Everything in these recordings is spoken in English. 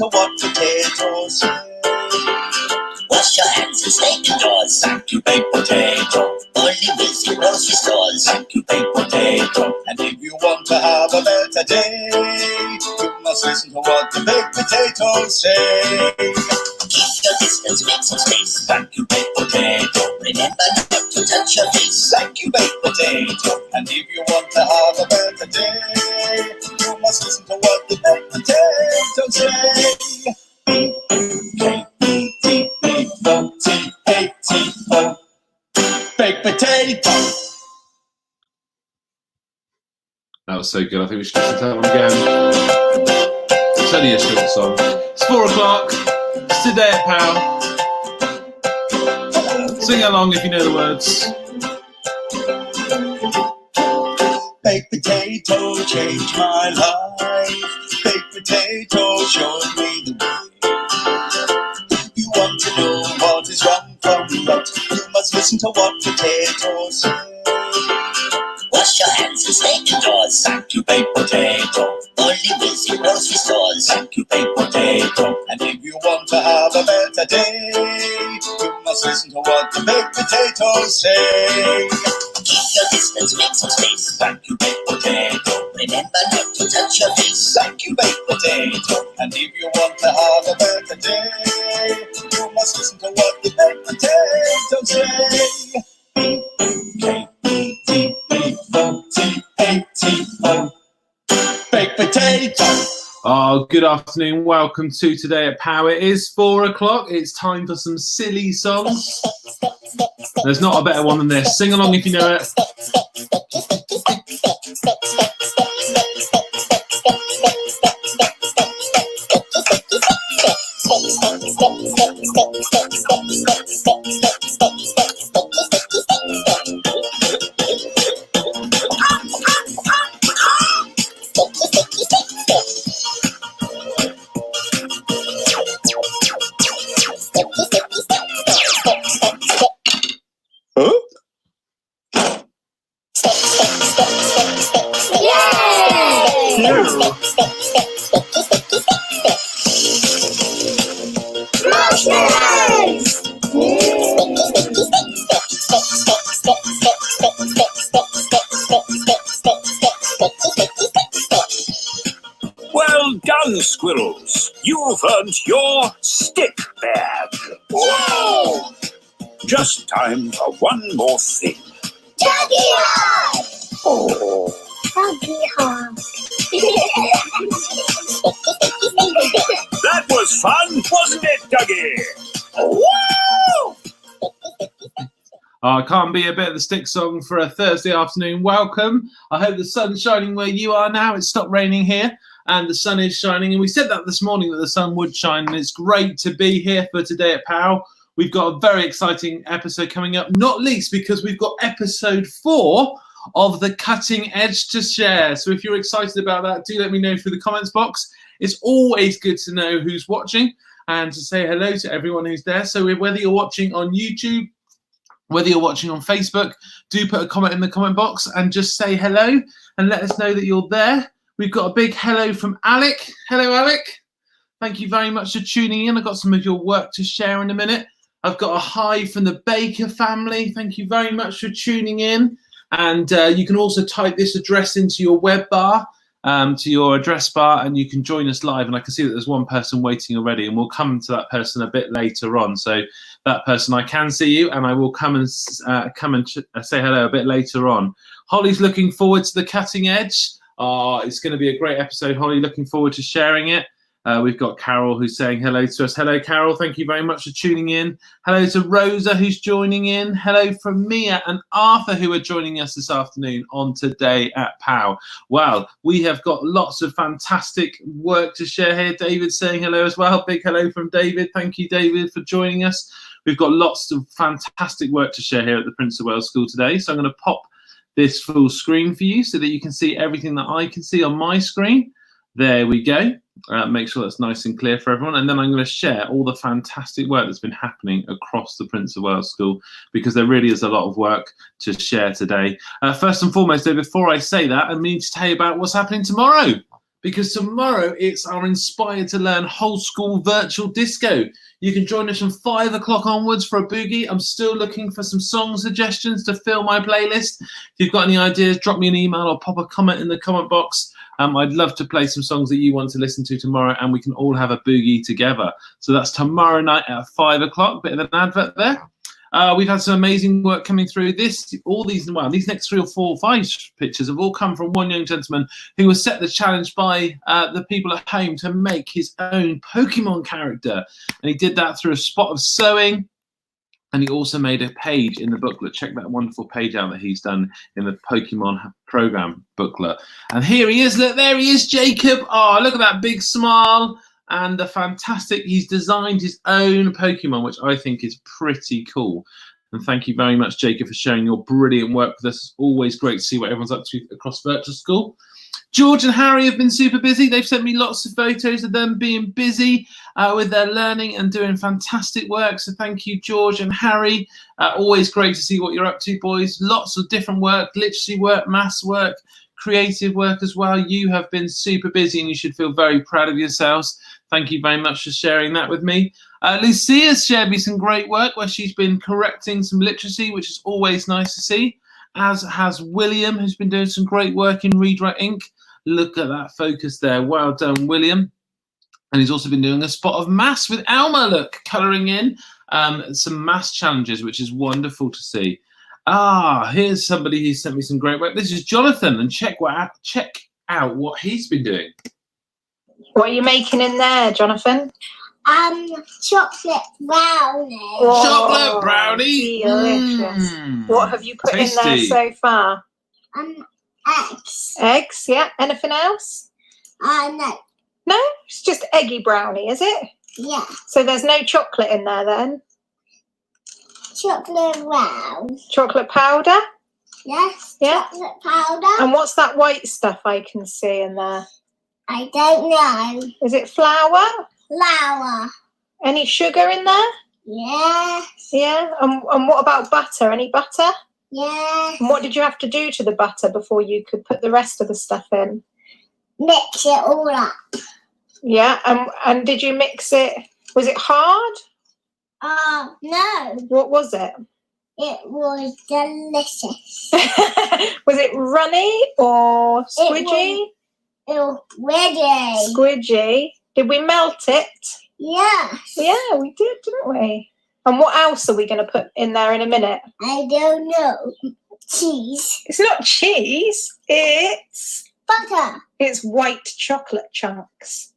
to what potatoes say. Wash your hands and stay indoors. Thank you, baked potato. Only visit grocery stores. Thank you, baked potato. And if you want to have a better day, you must listen to what the baked potatoes say. Keep your distance, make some space. Thank you, baked potato. Remember not to touch your face. Thank you, baked potato. And if you want to have a better day, you must listen to what the baked potatoes say. B-E-K-E-T-B-O-T-A-T-O. Baked potato. That was so good. I think we should listen to that one again. It's only a short song. It's 4 o'clock. It's today at POW. Sing along if you know the words. Baked potato changed my life. Baked potato showed me the way. If you want to know what is wrong from right, you must listen to what potatoes say. Wash your hands and stay indoors. Thank you, baked potato. Only visit grocery stores. Thank you, baked potato. And if you want to have a better day, you must listen to what the baked potatoes say. Keep your distance, make some space. Thank you, baked potato. Remember not to touch your face. Thank you, baked potato. And if you want to have a better day, you must listen to what the baked potatoes say. B-E-K-E-T-B-O-T-A-T-O. Baked potato. Oh, good afternoon. Welcome to Today at POW. It is 4 o'clock. It's time for some silly songs. There's not a better one than this. Sing along if you know it. Well done, squirrels. You've earned your stick bag. Yay! Just time for one more thing. Doggy hog! Oh, Doggy hog. that was fun, wasn't it, Dougie? Woo! Oh, I can't be a bit of the stick song for a Thursday afternoon. Welcome. I hope the sun's shining where you are now. It's stopped raining here and the sun is shining. And we said that this morning that the sun would shine. And it's great to be here for Today at POW. We've got a very exciting episode coming up, not least because we've got episode 4 of The Cutting Edge to share. So if you're excited about that, do let me know through the comments box. It's always good to know who's watching and to say hello to everyone who's there. So whether you're watching on YouTube, whether you're watching on Facebook, do put a comment in the comment box and just say hello and let us know that you're there. We've got a big hello from Alec. Hello, Alec. Thank you very much for tuning in. I've got some of your work to share in a minute. I've got a hi from the Baker family. Thank you very much for tuning in. And you can also type this address into your web bar, to your address bar, and you can join us live. And I can see that there's one person waiting already, and we'll come to that person a bit later on. So that person, I can see you, and I will come and say hello a bit later on. Holly's looking forward to The Cutting Edge. It's going to be a great episode, Holly. Looking forward to sharing it. We've got Carol who's saying hello to us. Hello, Carol. Thank you very much for tuning in. Hello to Rosa who's joining in. Hello from Mia and Arthur who are joining us this afternoon on Today at POW. Well, we have got lots of fantastic work to share here. David's saying hello as well. Big hello from David. Thank you, David, for joining us. We've got lots of fantastic work to share here at the Prince of Wales School today. So I'm going to pop this full screen for you so that you can see everything that I can see on my screen. There we go. Make sure that's nice and clear for everyone. And then I'm going to share all the fantastic work that's been happening across the Prince of Wales School, because there really is a lot of work to share today. First and foremost, though, before I say that, I need to tell you about what's happening tomorrow. because tomorrow it's our Inspired to Learn whole school virtual disco. You can join us from 5 o'clock onwards for a boogie. I'm still looking for some song suggestions to fill my playlist. If you've got any ideas, drop me an email or pop a comment in the comment box. I'd love to play some songs that you want to listen to tomorrow, and we can all have a boogie together. So that's tomorrow night at 5 o'clock. Bit of an advert there. We've had some amazing work coming through. These next 3 or 4 or 5 pictures have all come from one young gentleman who was set the challenge by the people at home to make his own Pokemon character. And he did that through a spot of sewing. And he also made a page in the booklet. Check that wonderful page out that he's done in the Pokemon program booklet. And here he is. Look, there he is, Jacob. Oh, look at that big smile. And the fantastic, he's designed his own Pokemon, which I think is pretty cool. And thank you very much, Jacob, for sharing your brilliant work with us. It's always great to see what everyone's up to across virtual school. George and Harry have been super busy. They've sent me lots of photos of them being busy with their learning and doing fantastic work. So thank you, George and Harry. Always great to see what you're up to, boys. Lots of different work, literacy work, maths work, creative work as well. You have been super busy and you should feel very proud of yourselves. Thank you very much for sharing that with me. Lucia's shared me some great work where she's been correcting some literacy, which is always nice to see. As has William, who's been doing some great work in Read Write Ink. Look at that focus there. Well done, William. And he's also been doing a spot of maths with Alma, look, colouring in some maths challenges, which is wonderful to see. Here's somebody who sent me some great work. This is Jonathan, and check out what he's been doing. What are you making in there, Jonathan? Chocolate brownie. Whoa, Chocolate brownie. Delicious. What have you put Tasty. in there so far? Eggs. Eggs, yeah. Anything else? No. No? It's just eggy brownie, is it? Yeah. So there's no chocolate in there then? Chocolate round. Chocolate powder? Yes. Yeah. Chocolate powder. And what's that white stuff I can see in there? I don't know. Is it flour? Flour. Any sugar in there? Yes. Yeah. And what about butter? Any butter? Yes. And what did you have to do to the butter before you could put the rest of the stuff in? Mix it all up. Yeah. And did you mix it? Was it hard? No. What was it? It was delicious. Was it runny or squidgy? It was ready. Squidgy. Did we melt it? Yes. Yeah, we did, didn't we? And what else are we going to put in there in a minute? I don't know. Cheese. It's not cheese. It's Butter. It's white chocolate chunks.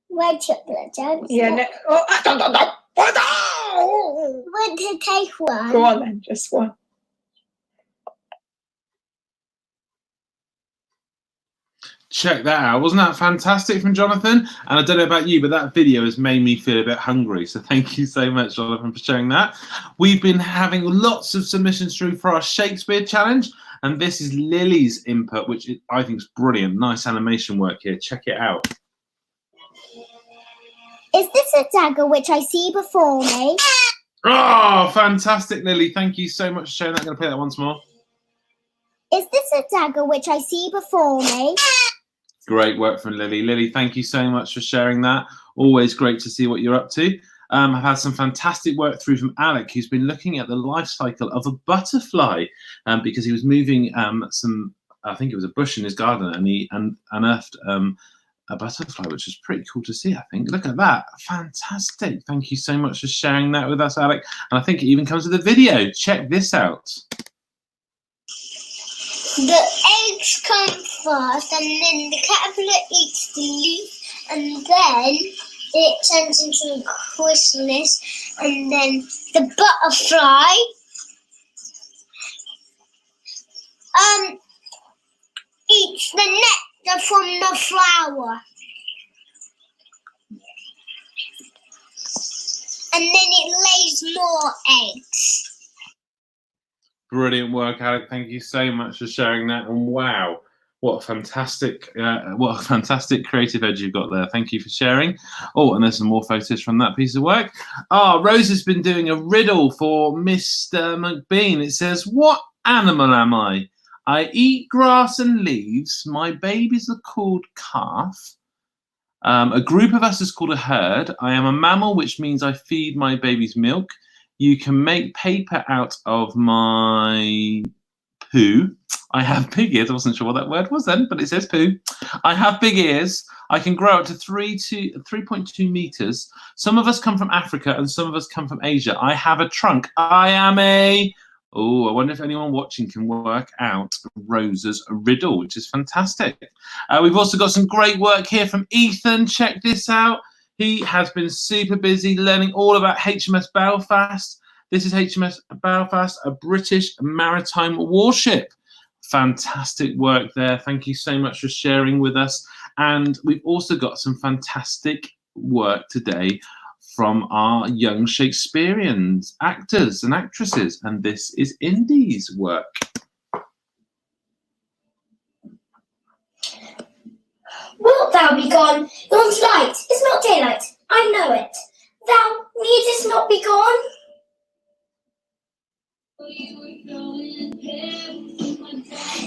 White chocolate chunks. Yeah. No. Oh, I don't know. Want to take one? Go on then, just one. Check that out. Wasn't that fantastic from Jonathan? And I don't know about you, but that video has made me feel a bit hungry. So thank you so much, Jonathan, for sharing that. We've been having lots of submissions through for our Shakespeare challenge. And this is Lily's input, which I think is brilliant. Nice animation work here. Check it out. Is this a dagger which I see before me? Oh, fantastic, Lily. Thank you so much for sharing that. I'm going to play that once more. Is this a dagger which I see before me? Great work from Lily. Lily, thank you so much for sharing that. Always great to see what you're up to. I've had some fantastic work through from Alec, who's been looking at the life cycle of a butterfly because he was moving I think it was a bush in his garden, and he unearthed a butterfly, which is pretty cool to see, I think. Look at that. Fantastic. Thank you so much for sharing that with us, Alec. And I think it even comes with a video. Check this out. The eggs come first, and then the caterpillar eats the leaf, and then it turns into a chrysalis, and then the butterfly eats the nectar from the flower, and then it lays more eggs. Brilliant work, Alec. Thank you so much for sharing that. And wow, what a fantastic creative edge you've got there. Thank you for sharing. Oh, and there's some more photos from that piece of work. Rose has been doing a riddle for Mr. McBean. It says, "What animal am I? I eat grass and leaves. My babies are called calf. A group of us is called a herd. I am a mammal, which means I feed my babies milk. You can make paper out of my poo. I have big ears. I wasn't sure what that word was then, but it says poo. I have big ears. I can grow up to 3.2 meters. Some of us come from Africa and some of us come from Asia. I have a trunk. I am a... Oh, I wonder if anyone watching can work out Rosa's riddle, which is fantastic. We've also got some great work here from Ethan. Check this out. He has been super busy learning all about HMS Belfast. This is HMS Belfast, a British maritime warship. Fantastic work there. Thank you so much for sharing with us. And we've also got some fantastic work today from our young Shakespeareans, actors and actresses. And this is Indy's work. Wilt thou be gone? Yon's light is not daylight, I know it. Thou needest not be gone.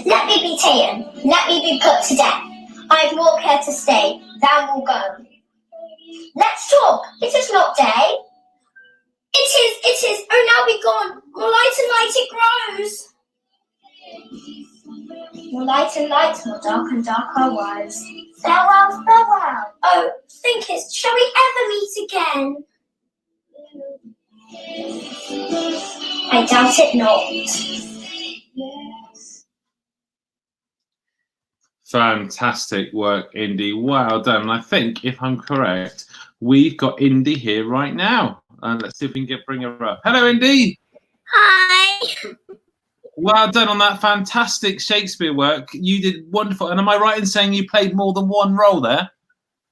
Let me be ta'en, let me be put to death. I've more care to stay, thou will go. Let's talk, it is not day. It is, oh now be gone, more light and light it grows. More light and light, more dark and dark our wise. Farewell, farewell. Oh, thinkest, shall we ever meet again? I doubt it not. Fantastic work, Indy. Well done. And I think, if I'm correct, we've got Indy here right now. And let's see if we can bring her up. Hello, Indy. Hi. Well done on that fantastic Shakespeare work. You did wonderful. And am I right in saying you played more than one role there?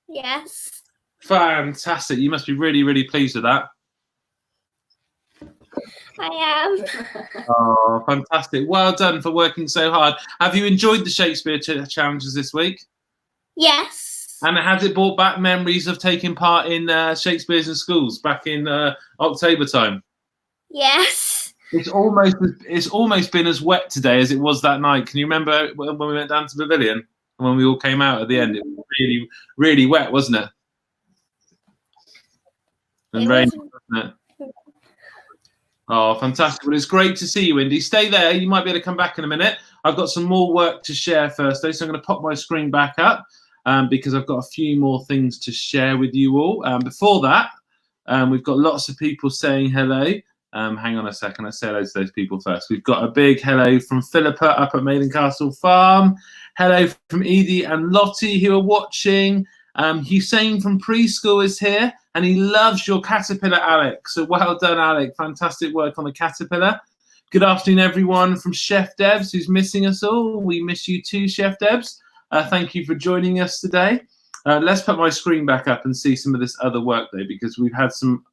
Yes. Fantastic. You must be really, really pleased with that. I am. Oh, fantastic. Well done for working so hard. Have you enjoyed the Shakespeare challenges this week? Yes. And has it brought back memories of taking part in Shakespeare's in schools back in October time? Yes. It's almost been as wet today as it was that night. Can you remember when we went down to the Pavilion and when we all came out at the end? It was really, really wet, wasn't it? And rainy, wasn't it? Oh, fantastic. Well, it's great to see you, Indy. Stay there. You might be able to come back in a minute. I've got some more work to share first, though, so I'm going to pop my screen back up because I've got a few more things to share with you all. Before that, we've got lots of people saying hello. Hang on a second. Let's say hello to those people first. We've got a big hello from Philippa up at Maiden Castle Farm. Hello from Edie and Lottie who are watching. Hussein from preschool is here and he loves your caterpillar, Alec. So well done, Alec. Fantastic work on the caterpillar. Good afternoon, everyone from Chef Debs who's missing us all. We miss you too, Chef Debs. Thank you for joining us today. Let's put my screen back up and see some of this other work though, because we've had some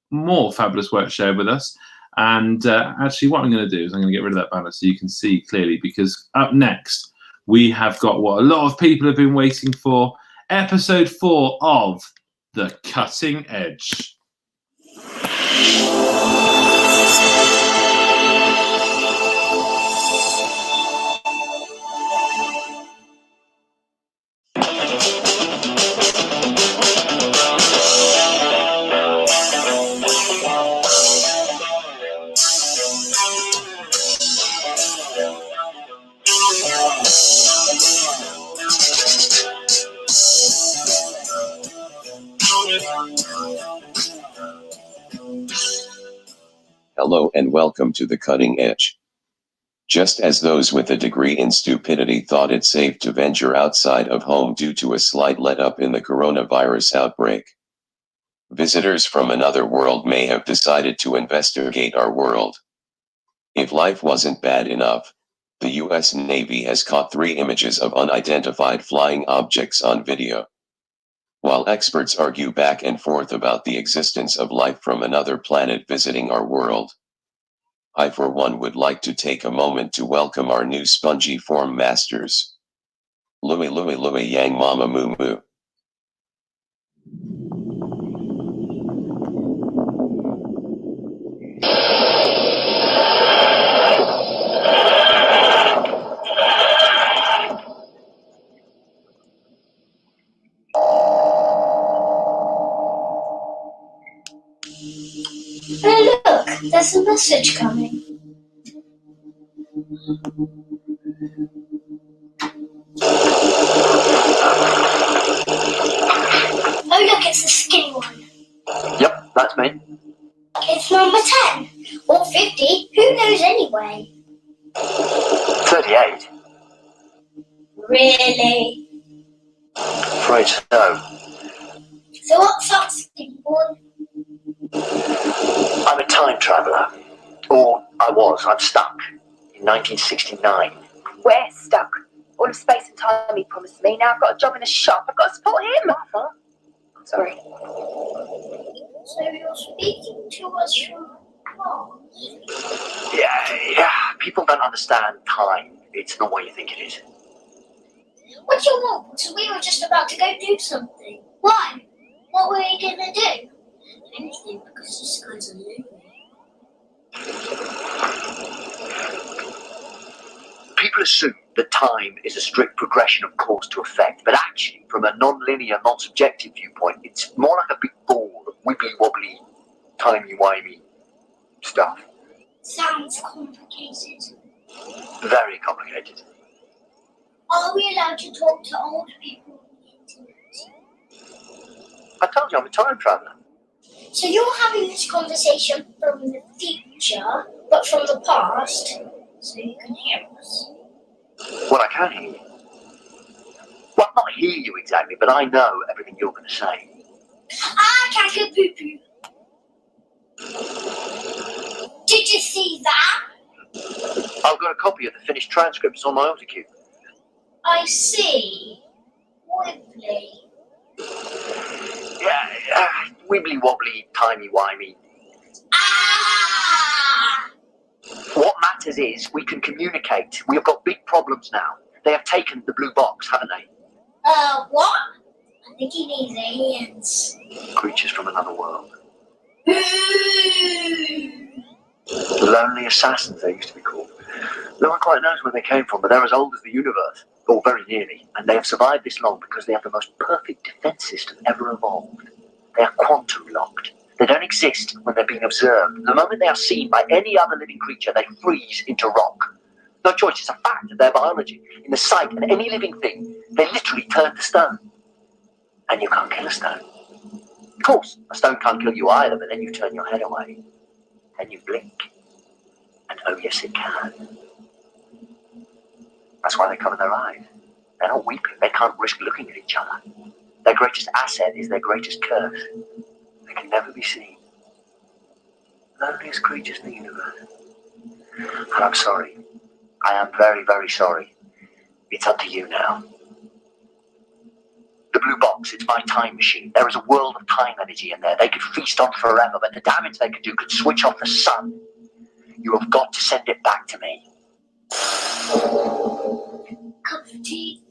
more fabulous work shared with us. And actually what I'm going to do is I'm going to get rid of that banner so you can see clearly, because up next we have got what a lot of people have been waiting for, episode 4 of The Cutting Edge. Hello and welcome to The Cutting Edge. Just as those with a degree in stupidity thought it safe to venture outside of home due to a slight let-up in the coronavirus outbreak, visitors from another world may have decided to investigate our world. If life wasn't bad enough, the US Navy has caught 3 images of unidentified flying objects on video. While experts argue back and forth about the existence of life from another planet visiting our world, I for one would like to take a moment to welcome our new spongy form masters. Louie Louie Louie Yang Mama Moo Moo. There's a message coming. Oh look, it's the skinny one. Yep, that's me. It's number 10. Or 50, who knows anyway? 38. Really? Afraid so. So what's up, skinny one? I'm a time traveller. Or I was. I'm stuck. In 1969. We're stuck. All of space and time he promised me. Now I've got a job in a shop. I've got to support him. Sorry. So you're speaking to us from past? Yeah. People don't understand time. It's not what you think it is. What do you want? Because we were just about to go do something. Why? What were you going to do? Anything, because this guy's a loony. People assume that time is a strict progression of cause to effect, but actually, from a non-linear, non-subjective viewpoint, it's more like a big ball of wibbly-wobbly, timey-wimey stuff. Sounds complicated. Very complicated. Are we allowed to talk to old people on the internet? I told you I'm a time traveller. So you're having this conversation from the future, but from the past, so you can hear us. Well, I can hear you. Well, not hear you exactly, but I know everything you're going to say. Caca-poo-poo. Did you see that? I've got a copy of the finished transcripts on my autocue. I see. Wibbly. Yeah, wibbly-wobbly, timey-wimey. Ah! What matters is we can communicate. We have got big problems now. They have taken the blue box, haven't they? What? I think he means aliens. Creatures from another world. Ooh. The lonely assassins, they used to be called. No one quite knows where they came from, but they're as old as the universe, or very nearly. And they have survived this long because they have the most perfect defense system ever evolved. They are quantum locked. They don't exist when they're being observed. The moment they are seen by any other living creature, they freeze into rock. No choice, it's a fact of their biology. In the sight of any living thing, they literally turn to stone. And you can't kill a stone. Of course, a stone can't kill you either, but then you turn your head away. Then you blink. And oh yes, it can. That's why they cover their eyes. They're not weeping. They can't risk looking at each other. Their greatest asset is their greatest curse. They can never be seen. Loneliest creatures in the universe. And I'm sorry. I am very, very sorry. It's up to you now. The blue box, it's my time machine. There is a world of time energy in there. They could feast on forever, but the damage they could do could switch off the sun. You have got to send it back to me. Cup of tea.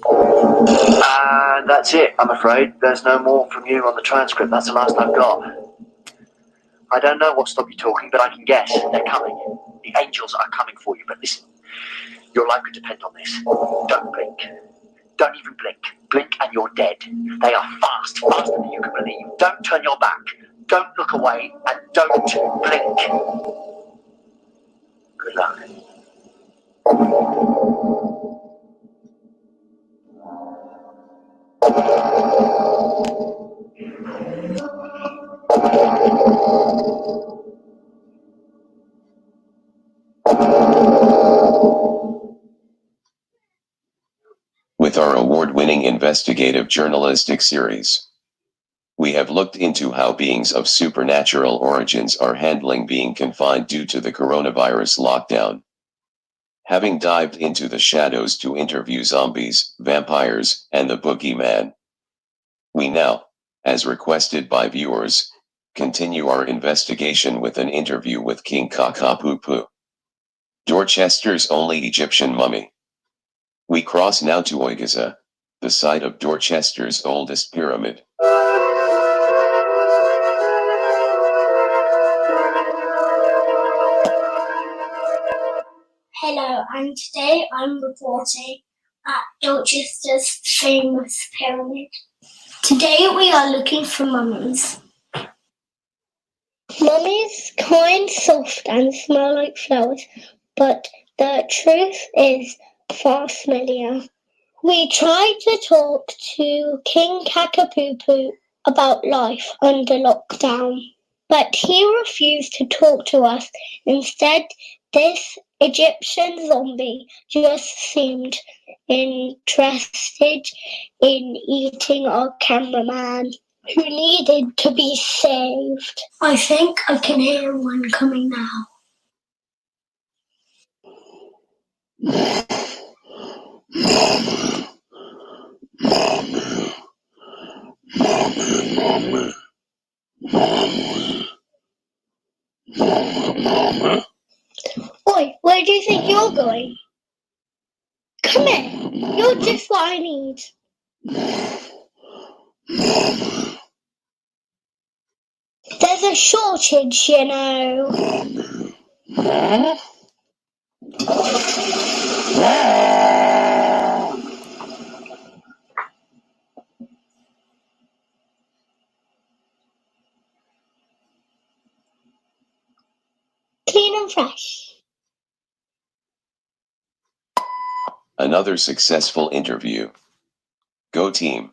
And that's it, I'm afraid. There's no more from you on the transcript. That's the last I've got. I don't know what stopped you talking, but I can guess. They're coming. The angels are coming for you. But listen, your life could depend on this. Don't blink. Don't even blink. Blink and you're dead. They are fast, faster than you can believe. Don't turn your back. Don't look away. And don't blink. Good luck. With our award-winning investigative journalistic series, we have looked into how beings of supernatural origins are handling being confined due to the coronavirus lockdown. Having dived into the shadows to interview zombies, vampires, and the boogeyman, we now, as requested by viewers, continue our investigation with an interview with King Kakapupu, Dorchester's only Egyptian mummy. We cross now to Oigiza, the site of Dorchester's oldest pyramid. Hello, and today I'm reporting at Dorchester's famous pyramid. Today we are looking for mummies. Mummy's kind, soft, and smell like flowers, but the truth is far smellier. We tried to talk to King Kakapoopoo about life under lockdown, but he refused to talk to us. Instead, this Egyptian zombie just seemed interested in eating our cameraman, who needed to be saved. I think I can hear one coming now. Oi, where do you think you're going? Come here, you're just what I need. There's a shortage, you know. Clean and fresh. Another successful interview. Go team.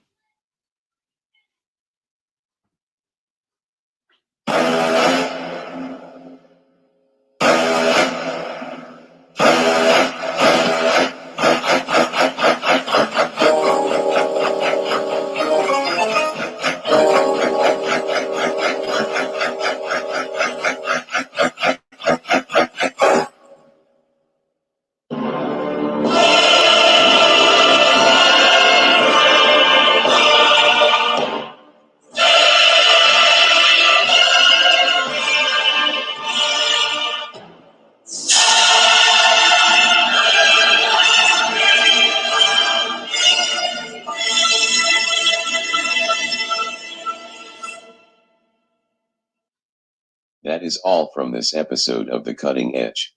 That is all from this episode of The Cutting Edge.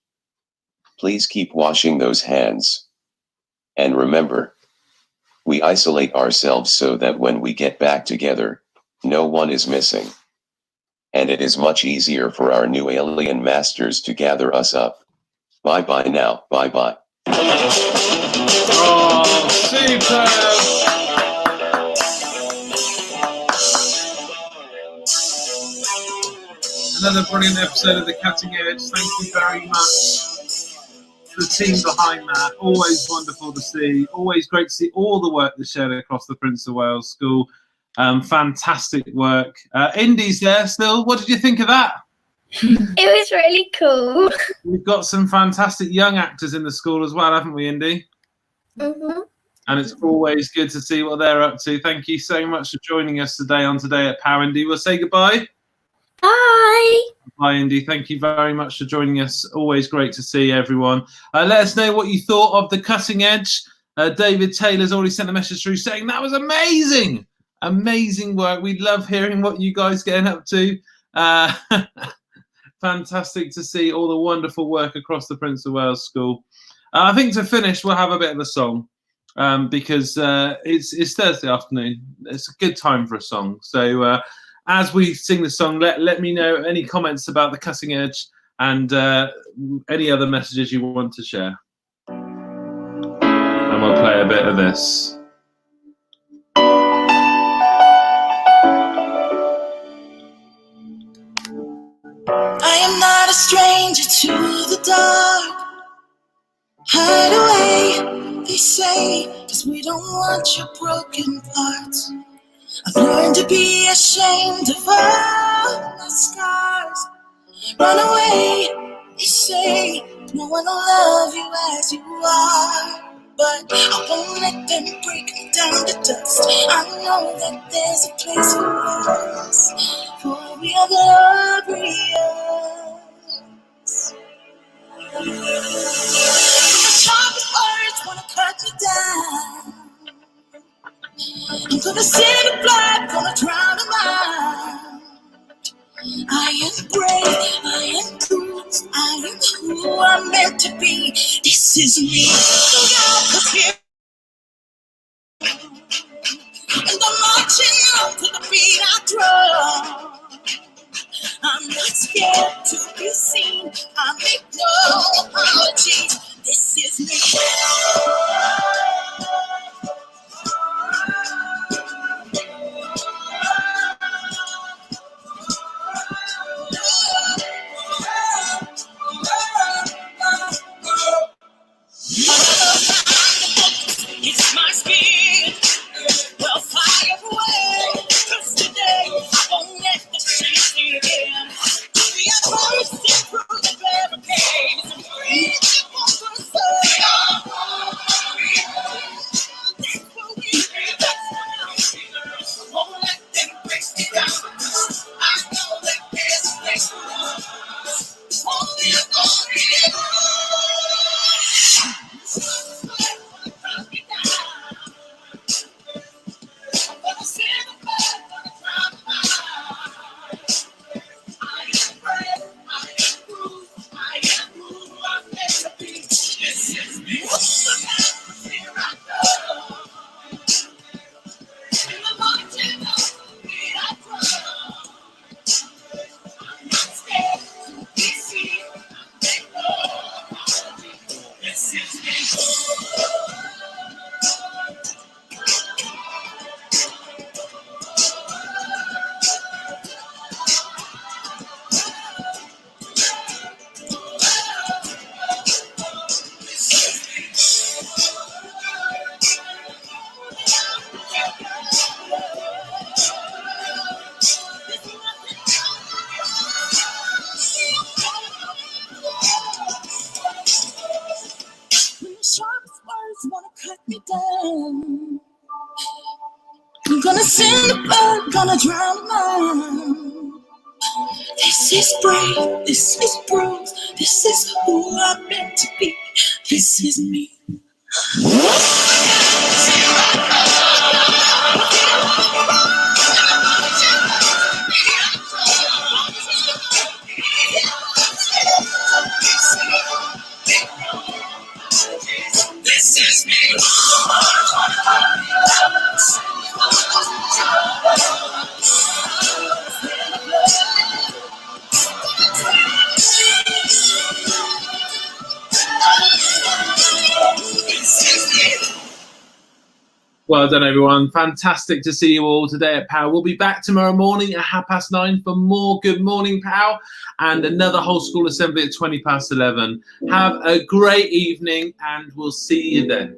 Please keep washing those hands. And remember, we isolate ourselves so that when we get back together, no one is missing. And it is much easier for our new alien masters to gather us up. Bye-bye now, bye-bye. Oh, superb! Another brilliant episode of The Cutting Edge. Thank you very much to the team behind that. Always wonderful to see. Always great to see all the work that's shared across the Prince of Wales School. Fantastic work. Indy's there still. What did you think of that? It was really cool. We've got some fantastic young actors in the school as well, haven't we, Indy? Mm-hmm. And it's always good to see what they're up to. Thank you so much for joining us today on Today at POW, Indy. We'll say goodbye. Bye. Bye, Indy. Thank you very much for joining us. Always great to see everyone. Let us know what you thought of The Cutting Edge. David Taylor's already sent a message through saying that was amazing. Amazing work. We love hearing what you guys getting up to. Fantastic to see all the wonderful work across the Prince of Wales School. I think to finish, we'll have a bit of a song because it's Thursday afternoon. It's a good time for a song. So as we sing the song, let me know any comments about The Cutting Edge and any other messages you want to share. And we'll play a bit of this. I am not a stranger to the dark. Hide away, they say, 'cause we don't want your broken parts. I've learned to be ashamed of all my scars. Run away, they say, no one will love you as you are. But I won't let them break me down to dust. I know that there's a place for us, for we are glorious. The sharpest words wanna cut me down. I'm gonna send the blood, gonna drown them out. I am brave, I am bruised, I am who I'm meant to be. This is me. Look out, 'cause here and I'm marching on to the beat I drum. I'm not scared to be seen. I make no apologies. This is me. It's my skin. Well, fire away. 'Cause today I won't let the shame in. We are bursting through the barricades. Reaching for the sun. That's what we do. Won't let them break me down. I know that there's a place for us. Only a glory. I'm gonna send a bird, gonna drown a man. This is brave, this is bruised, this is who I'm meant to be. This is me. This is me. Well done, everyone. Fantastic to see you all today at POW. We'll be back tomorrow morning at 9:30 for more Good Morning POW and another whole school assembly at 11:20. Have a great evening and we'll see you then.